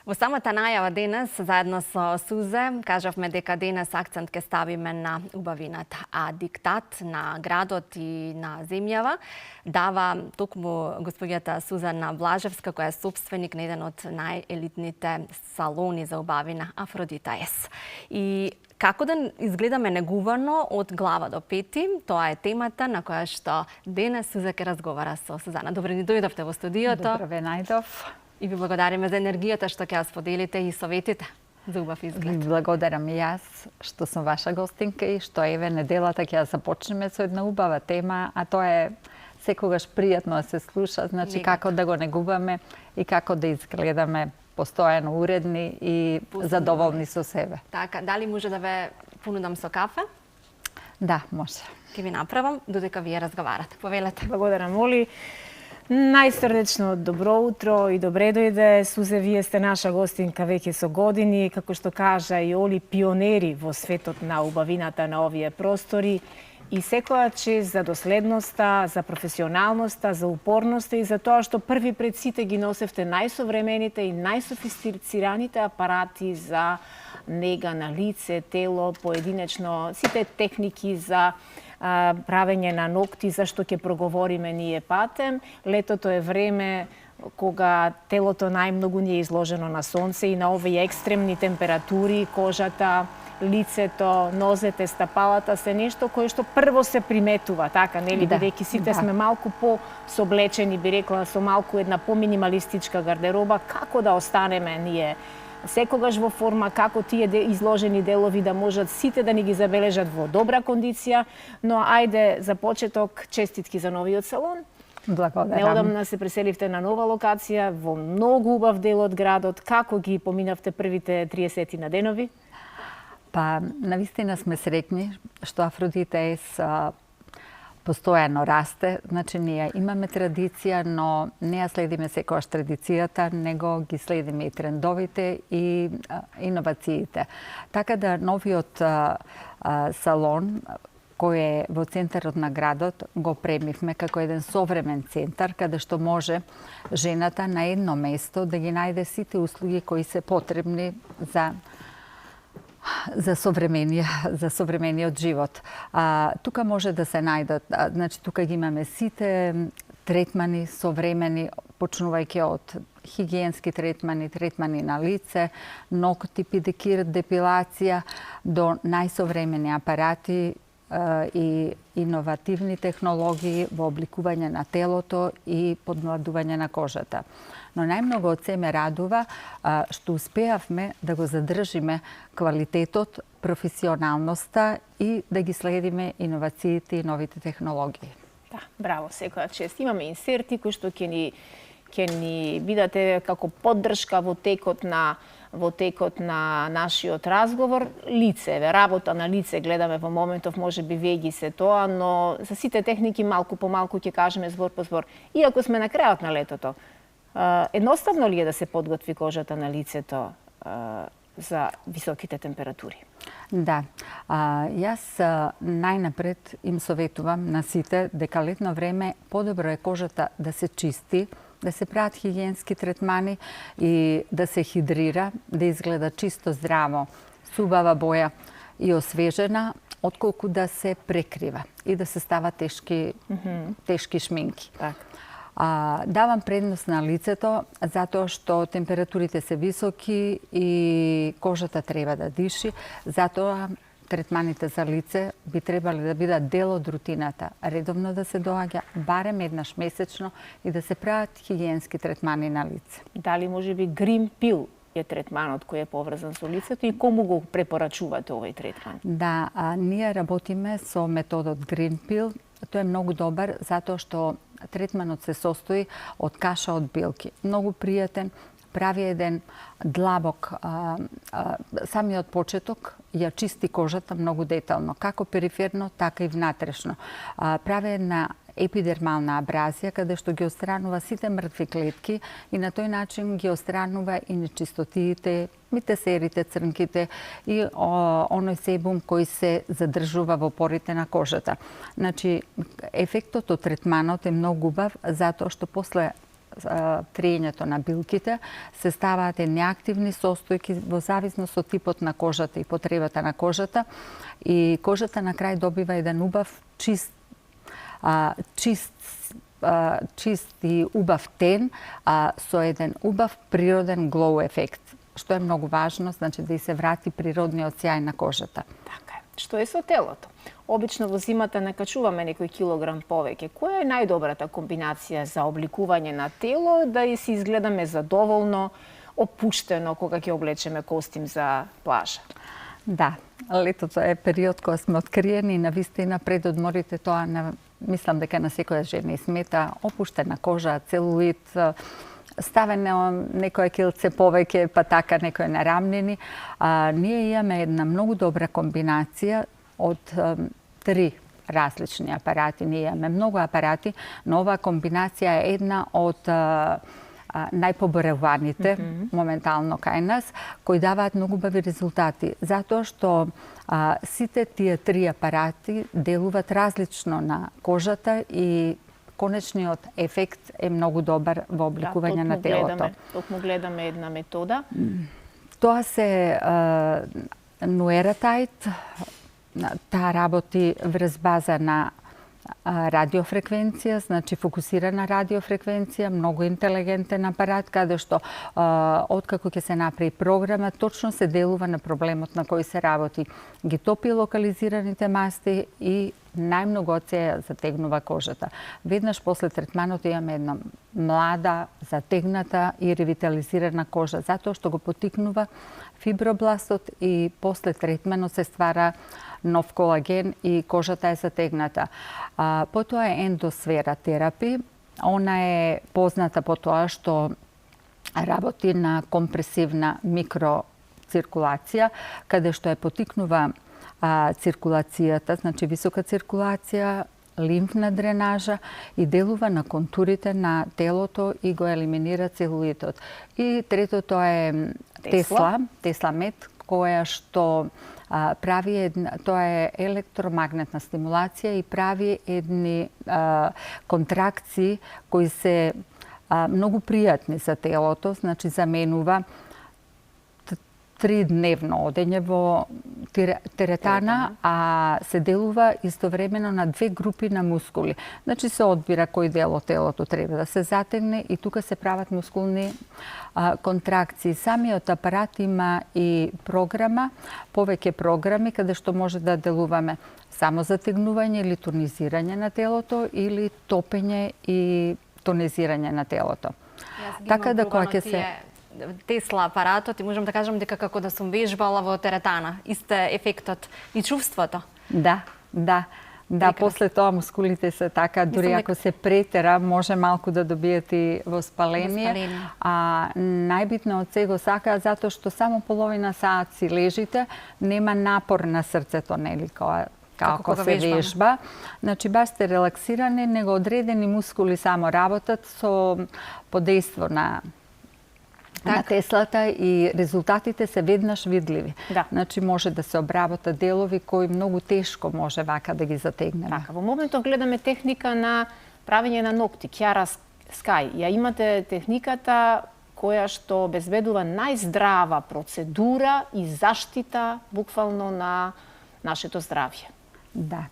Во самата најава денес, заедно со Сузе, кажавме дека денес акцент ке ставиме на убавината, а диктат на градот и на земјава дава токму господјата Сузана Блажевска, која е собственик на еден од најелитните салони за убавина Афродита С. И како да изгледаме негувано од глава до пети, тоа е темата на која што денес Суза ке разговара со Сузана. Добре ни дојдовте во студиото. Добро ве најдов. И ви благодариме за енергијата што ќе ја споделите и советите за убав изглед. Ви благодарам и јас што сум ваша гостинка и што еве неделата ќе ја започнеме со една убава тема, а тоа е секогаш пријатно да се слуша, значи како да го негуваме и како да изгледаме постојано уредни и задоволни со себе. Така, дали може да ве понудам со кафе? Да, може. Ќе ви направам додека вие разговарате. Повелете. Благодарам, Оли. Најсрдечно добро утро и добре дојде. Сузе, вие сте наша гостинка веќе со години, како што кажа и Оли, пионери во светот на убавината на овие простори. И секоја чест за доследноста, за професионалноста, за упорноста и за тоа што први пред сите ги носевте најсовремените и најсофистицираните апарати за нега на лице, тело, поединечно, сите техники за правење на ногти, за што ќе проговориме ние патем. Летото е време кога телото најмногу ни е изложено на сонце и на овие екстремни температури, кожата, лицето, нозете, стапалата се нешто кое што прво се приметува, така, нели, бидејќи сите сме малку по-соблечени, би рекла, со малку една поминималистичка гардероба, како да останеме ние секогаш во форма, како тие изложени делови да можат сите да ни ги забележат во добра кондиција, но ајде за почеток честитки за новиот салон. Благодарам. Неодамна се преселивте на нова локација во многу убав дел од градот. Како ги поминавте првите 30 на денови? Па, навистина сме среќни што Афродита С постојано расте. Значи, ние имаме традиција, но не ја следиме секојаш традицијата, него ги следиме и трендовите и иновациите. Така да новиот салон кој е во центарот на градот го премивме како еден современ центар каде што може жената на едно место да ги најде сите услуги кои се потребни за современиот живот. Тука може да се најдат, значи тука ги имаме сите третмани современи, почнувајќи од хигиенски третмани, третмани на лице, ногти, педикир, депилација, до најсовремени апарати и иновативни технологии во обликување на телото и подмладување на кожата. Но најмногу од се ме радува што успеавме да го задржиме квалитетот, професионалноста и да ги следиме иновациите и новите технологии. Да, браво, секоја чест. Имаме инсерти кои што ќе ни бидате како поддршка во текот на нашиот разговор. Лице, работа на лице гледаме во моментов, може би вие ги се тоа, но за сите техники малку по малку ќе кажеме збор по збор. Иако сме на крајот на летото, едноставно ли е да се подготви кожата на лицето за високите температури? Да. Јас најнапред им советувам на сите дека летно време подобро е кожата да се чисти, да се прават хигиенски третмани и да се хидрира, да изгледа чисто здраво, со убава боја и освежена, отколку да се прекрива и да се става тешки шминки. Давам предност на лицето затоа што температурите се високи и кожата треба да диши, затоа третманите за лице би требали да бидат дел од рутината, редовно да се доаѓа барем еднаш месечно и да се прават хигиенски третмани на лице. Дали може би Green Pill е третманот кој е поврзан со лицето и кому го препорачувате овој третман? Да, ние работиме со методот Green Pill. Тој е многу добар затоа што третманот се состои од каша од билки. Многу пријатен, прави еден длабок, самиот почеток ја чисти кожата многу детално, како периферно, така и внатрешно. Прави една епидермална абразија, каде што ги отстранува сите мртви клетки и на тој начин ги отстранува и нечистотиите, митесерите, црнките и оној себум кој се задржува во порите на кожата. Значи, ефектот од третманот е многу убав, затоа што после триењето на билките, се ставаат едни активни состојки во зависност од типот на кожата и потребата на кожата, и кожата на крај добива еден убав чист и убав тен, со еден убав природен глоу ефект, што е многу важно, значи да и се врати природниот сјај на кожата. Така е. Што е со телото? Обично во зимата не качуваме некој килограм повеќе. Која е најдобрата комбинација за обликување на тело, да и се изгледаме задоволно, опуштено кога ќе облечеме костим за плажа? Да, летото е период кога сме откриени и навистина пред одморите тоа мислам дека на секоја жена смета опуштена кожа, целулит, ставено некоја килце повеќе, па така некои нарамнени. Ние имаме една многу добра комбинација од 3 различни апарати. Ние имаме многу апарати, но оваа комбинација е една од најпобореваните моментално кај нас, кои даваат многу убави резултати, затоа што сите тие 3 апарати делуваат различно на кожата и конечниот ефект е многу добар во обликување на телото. Токму гледаме една метода. Тоа се Nueratite, таа работи врз база на радиофреквенција, значи фокусирана радиофреквенција, многу интелигентен апарат, каде што откако ќе се направи програма, точно се делува на проблемот на кој се работи. Ги топи локализираните масти и најмногу од се затегнува кожата. Веднаш после третманот имаме една млада, затегната и ревитализирана кожа, затоа што го потикнува фибробластот и после третманот се ствара нов колаген и кожата е затегната. Потоа е ендосфера терапи. Она е позната по тоа што работи на компресивна микроциркулација, каде што е потикнува циркулацијата, значи висока циркулација, лимфна дренажа и делува на контурите на телото и го елиминира целулитот. И третото е Тесла Мед, која што прави тоа е електромагнетна стимулација и прави едни контракции кои се многу пријатни за телото, значи заменува 3-дневно одење во теретана, а се делува истовремено на 2 групи на мускули. Значи се одбира кој дел од телото треба да се затегне и тука се прават мускулни контракции. Самиот апарат има и програма, повеќе програми каде што може да делуваме само затегнување или тонизирање на телото или топење и тонизирање на телото. Така да кога ќе се Тесла апаратот и можам да кажам дека како да сум вежбала во теретана, исте ефектот и чувството. Да, после тоа мускулите се така, дури ако се претера, може малку да добиете и воспаление. Најбитно од се го сакаа затоа што само половина саат си лежите, нема напор на срцето, нели, како се вежба. Значи, баш сте релаксирани, него одредени мускули само работат со подејство на Теслата и резултатите се веднаш видливи. Значи може да се обработат делови кои многу тешко може вака да ги затегнеме. Така, во моментот гледаме техника на правење на ногти, Chiarasky. Ја имате техниката која што обезбедува најздрава процедура и заштита буквално на нашето здравје. Да.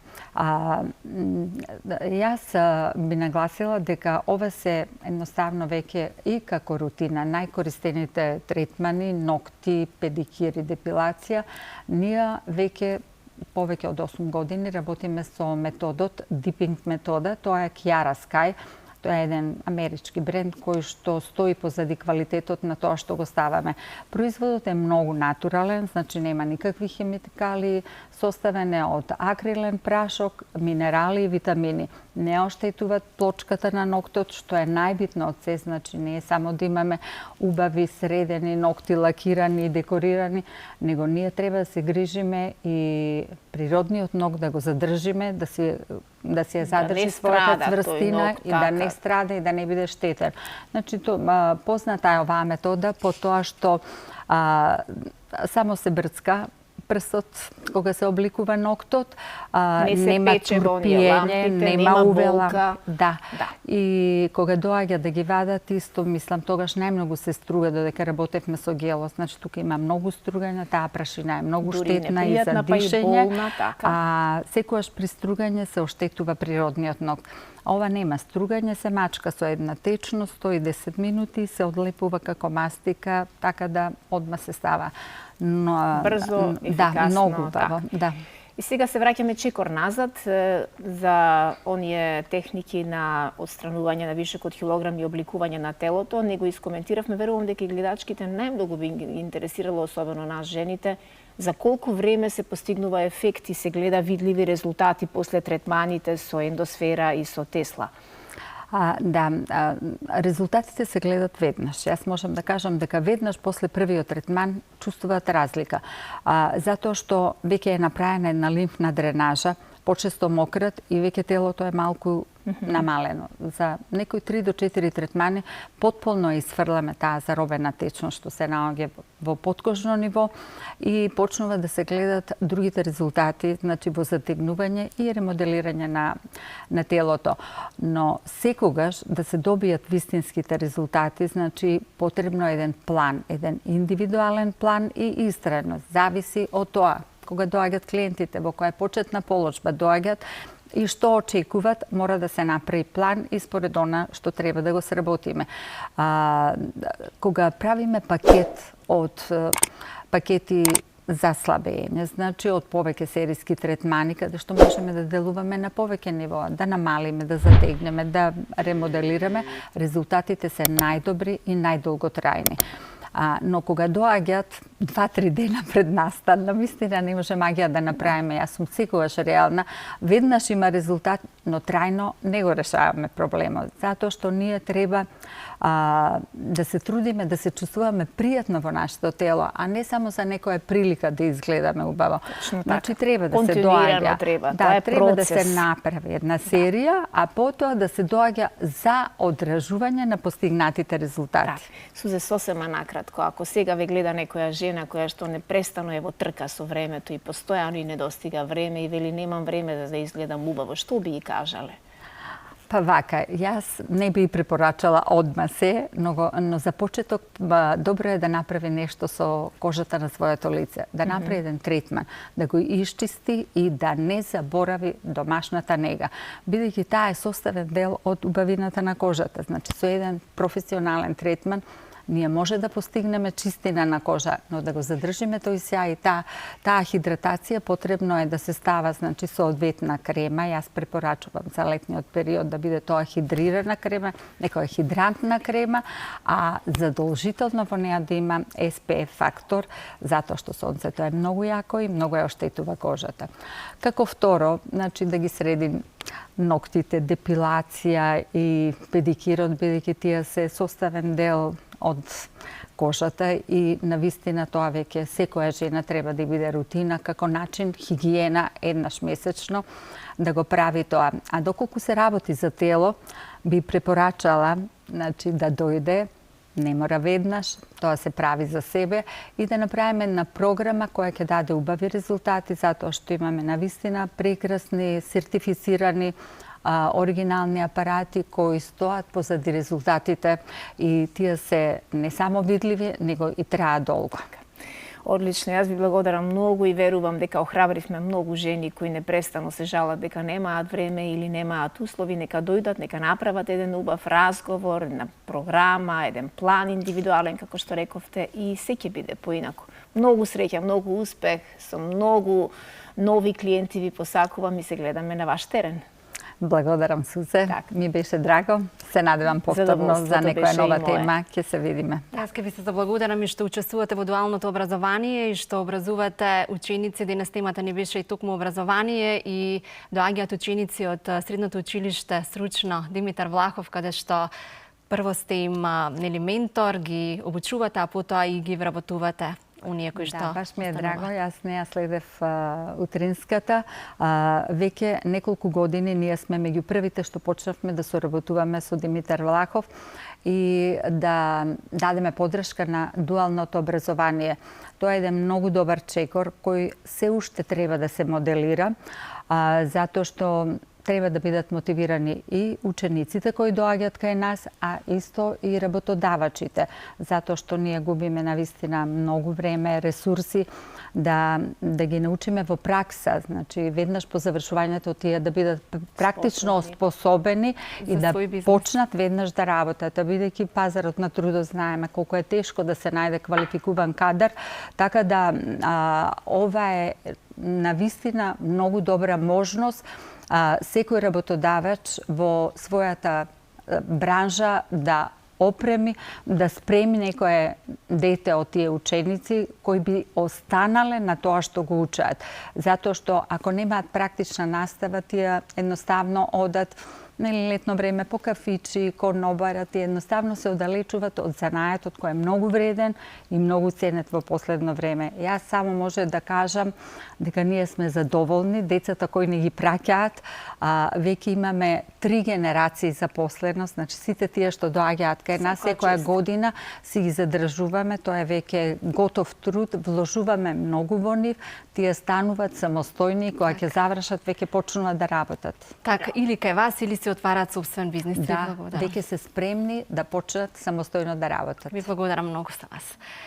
Јас би нагласила дека ова се едноставно веќе и како рутина најкористените третмани, ногти, педикири, депилација. Ние веќе повеќе од 8 години работиме со методот, дипинг метода, тоа е Chiarasky. Тоа е еден амерички бренд кој што стои позади квалитетот на тоа што го ставаме. Производот е многу натурален, значи нема никакви химикали, составен е од акрилен прашок, минерали и витамини. Не оштетуваат плочката на ноктот, што е најбитно од се, значи не е само да имаме убави, средени ногти, лакирани и декорирани, него ние треба да се грижиме и природниот ног да го задржиме, да си ја задржи својата цврстина и да не страда и да не биде штетен. Значи, позната е оваа метода по тоа што само се брцка прстот кога се обликува ноктот, нема турпиење, нема увела. Да. и кога доаѓа да ги вадат, исто мислам, тогаш најмногу се струга додека работевме со гелот. Значи тука има многу стругање, таа прашина е многу штетна и за дишење, а секогаш при стругање се оштетува природниот ног. Ова нема стругање, се мачка со една течност, 110 минути, се одлепува како мастика, така да одма се става. Но, брзо, ефикасно. Да, многу баво, да. И сега се враќаме чекор назад за оние техники на отстранување на вишок од килограми и обликување на телото. Не го искоментиравме, верувам дека и гледачките најмногу би ги интересирало, особено нас жените, за колку време се постигнува ефект и се гледа видливи резултати после третманите со ендосфера и со Тесла. Резултатите се гледат веднаш. Јас можам да кажам дека веднаш после првиот третман чувствуваат разлика. Затоа што веќе е направена една лимфна дренажа, почесто мократ и веќе телото е малку намалено. За некои 3 до 4 третмани потполно изфрламе таа заробена течност што се наоѓа во подкожно ниво и почнува да се гледат другите резултати, значи во затегнување и ремоделирање на телото. Но секогаш да се добијат вистинските резултати, значи потребно е еден план, еден индивидуален план и истреност. Зависи од тоа. Кога доаѓаат клиентите во која почетна положба доаѓаат и што очекуваат, мора да се направи план и според она што треба да го сработиме. Кога правиме пакет од пакети за слабење, значи од повеќе сериски третмани, каде што можеме да делуваме на повеќе нивоа, да намалиме, да затегнеме, да ремоделираме, резултатите се најдобри и најдолготрајни. Но кога доаѓаат 2-3 дена пред настан, навистина не може магија да направиме. Јас сум секогаш реална. Веднаш има резултат, но трајно не го решаваме проблемот. Затоа што ние треба да се трудиме, да се чувствуваме пријатно во нашето тело, а не само за некоја прилика да изгледаме убаво. Значи треба да се доаѓа. Треба да се направи една серија, а потоа да се доаѓа за одражување на постигнатите резултати. Сузе, сосема накратко, ако сега ве гледа некоја жена која што непрестано е во трка со времето и постојано и не достига време и вели немам време да изгледам убаво, што би ги кажале? Па вака, јас не би препорачала одма се, но за почеток добро е да направи нешто со кожата на своето лице, да направи еден третман, да го исчисти и да не заборави домашната нега, бидејќи таа е составен дел од убавината на кожата. Значи со еден професионален третман ние може да постигнеме чистина на кожа, но да го задржиме тој сјај и таа хидратација потребно е да се става, значи, соодветна крема. Јас препорачувам за летниот период да биде тоа хидрирана крема, некоја хидрантна крема, а задолжително во неа да има SPF фактор, затоа што сонцето е многу јако и многу ја оштетува кожата. Како второ, значи да ги средим ноктите, депилација и педикирот, бидејќи тие се составен дел од кожата и навистина тоа веќе секоја жена треба да биде рутина како начин хигиена еднаш месечно да го прави тоа. А доколку се работи за тело, би препорачала, значи, да дојде, не мора веднаш, тоа се прави за себе и да направиме една програма која ќе даде убави резултати, затоа што имаме навистина прекрасни, сертифицирани оригинални апарати кои стоат позади резултатите и тие се не само видливи, него и траат долго. Одлично, јас ви благодарам многу и верувам дека охрабривме многу жени кои непрестанно се жалат дека немаат време или немаат услови, нека дојдат, нека направат еден убав разговор, една програма, еден план индивидуален, како што рековте, и се ќе биде поинаку. Многу среќа, многу успех, со многу нови клиенти ви посакувам и се гледаме на ваш терен. Благодарам, Сузе. Ми беше драго. Се надевам повторно за некоја нова тема. Ќе се видиме. Јас ќе ви се заблагодарам и што учествувате во дуалното образование и што образувате ученици. Денес темата ни беше и токму образование и доаѓаат ученици од Средното училиште Сручно Димитар Влахов, каде што прво сте им ментор, ги обучувате, а потоа и ги вработувате. Да, баш ми е драго. Јас не ја следев утринската. Веќе неколку години ние сме меѓу првите што почнавме да соработуваме со Димитар Влахов и да дадеме подршка на дуалното образование. Тоа е еден многу добар чекор кој се уште треба да се моделира, затоа што треба да бидат мотивирани и учениците кои доаѓаат кај нас, а исто и работодавачите, затоа што ние губиме навистина многу време, ресурси да ги научиме во пракса, значи веднаш по завршувањето тие да бидат практично способени и да почнат веднаш да работат, бидејќи пазарот на трудот знаеме колку е тешко да се најде квалификуван кадар, така да ова е навистина многу добра можност секој работодавач во својата бранжа да опреми, да спреми некое дете од тие ученици кои би останале на тоа што го учат. Затоа што ако немаат практична настава, тие едноставно одат летно време по кафичи, конобарат и едноставно се оддалечуваат од занаетот кој е многу вреден и многу ценет во последно време. Јас само може да кажам дека ние сме задоволни, децата кои не ги праќаат, веќе имаме 3 генерации запосленост, значи сите тие што доаѓаат кај нас секоја година си ги задржуваме, тоа е веќе готов труд, вложуваме многу во нив, тие стануваат самостојни, кога ќе завршат веќе почнуваат да работат. Така, или кај вас, или се отварат собствен бизнис. Да, веќе се спремни да почнат самостојно да работат. Ви благодарам многу за вас.